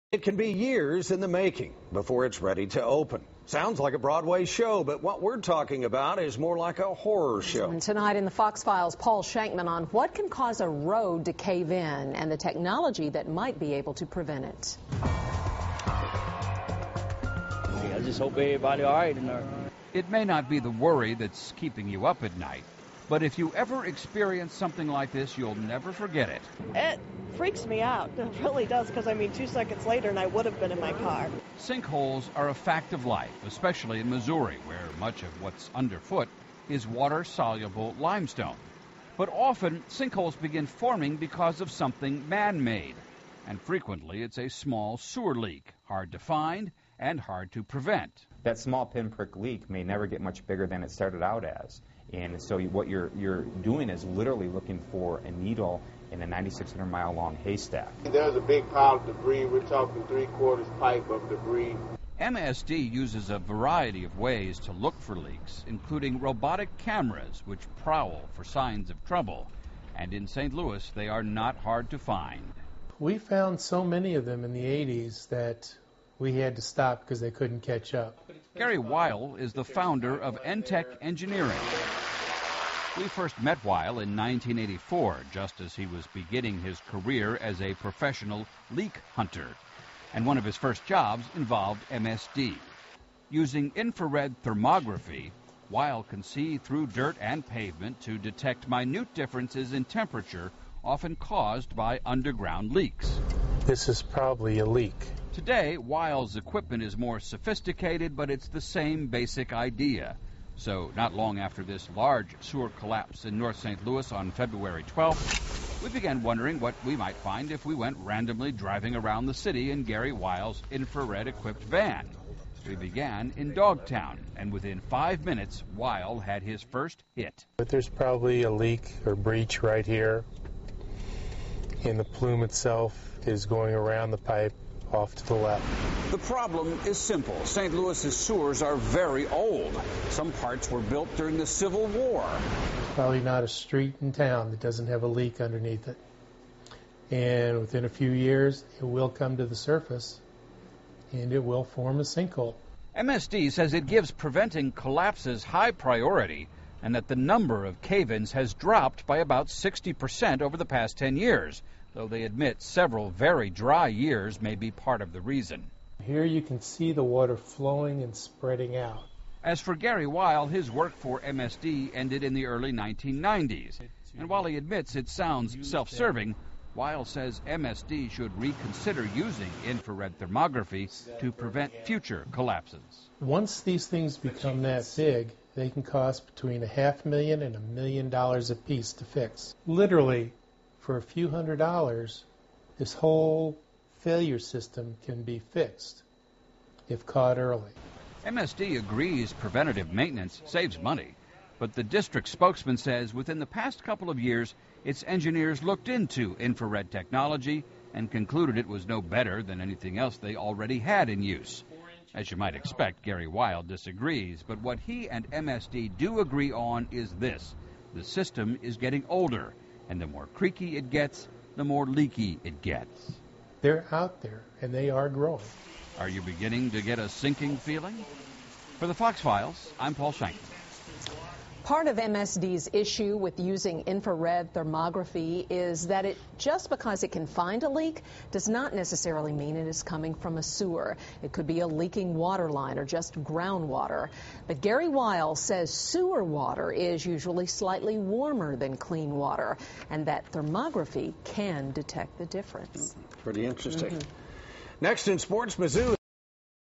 It can be years in the making before it's ready to open. Sounds like a Broadway show, but what we're talking about is more like a horror show. And tonight in the Fox Files, Paul Shankman on what can cause a road to cave in and the technology that might be able to prevent it. I just hope everybody all right in there. It may not be the worry that's keeping you up at night, but if you ever experience something like this, you'll never forget it. It freaks me out. It really does, because, 2 seconds later and I would have been in my car. Sinkholes are a fact of life, especially in Missouri, where much of what's underfoot is water-soluble limestone. But often, sinkholes begin forming because of something man-made. And frequently, it's a small sewer leak, hard to find and hard to prevent. That small pinprick leak may never get much bigger than it started out as. And so what you're doing is literally looking for a needle in a 9,600-mile long haystack. There's a big pile of debris. We're talking 3/4 pipe of debris. MSD uses a variety of ways to look for leaks, including robotic cameras which prowl for signs of trouble. And in St. Louis, they are not hard to find. We found so many of them in the 80s that we had to stop because they couldn't catch up. Gary Weil is the founder of EnTech Engineering. We first met Weil in 1984, just as he was beginning his career as a professional leak hunter. And one of his first jobs involved MSD. Using infrared thermography, Weil can see through dirt and pavement to detect minute differences in temperature, often caused by underground leaks. This is probably a leak. Today, Weil's equipment is more sophisticated, but it's the same basic idea. So, not long after this large sewer collapse in North St. Louis on February 12th, we began wondering what we might find if we went randomly driving around the city in Gary Weil's infrared-equipped van. We began in Dogtown, and within 5 minutes, Weil had his first hit. But there's probably a leak or breach right here, and the plume itself is going around the pipe off to the left. The problem is simple. St. Louis's sewers are very old. Some parts were built during the Civil War. Probably not a street in town that doesn't have a leak underneath it. And within a few years, it will come to the surface, and it will form a sinkhole. MSD says it gives preventing collapses high priority, and that the number of cave-ins has dropped by about 60% over the past 10 years. Though they admit several very dry years may be part of the reason. Here you can see the water flowing and spreading out. As for Gary Weil, his work for MSD ended in the early 1990s. And while he admits it sounds self-serving, Weil says MSD should reconsider using infrared thermography to prevent future collapses. Once these things become that big, they can cost between $500,000 and $1 million a piece to fix. Literally, for a few $100s, this whole failure system can be fixed if caught early. MSD agrees preventative maintenance saves money, but the district spokesman says within the past couple of years, its engineers looked into infrared technology and concluded it was no better than anything else they already had in use. As you might expect, Gary Weil disagrees, but what he and MSD do agree on is this: the system is getting older, and the more creaky it gets, the more leaky it gets. They're out there, and they are growing. Are you beginning to get a sinking feeling? For the Fox Files, I'm Paul Shankman. Part of MSD's issue with using infrared thermography is that just because it can find a leak does not necessarily mean it is coming from a sewer. It could be a leaking water line or just groundwater. But Gary Weil says sewer water is usually slightly warmer than clean water, and that thermography can detect the difference. Pretty interesting. Next in sports, Mizzou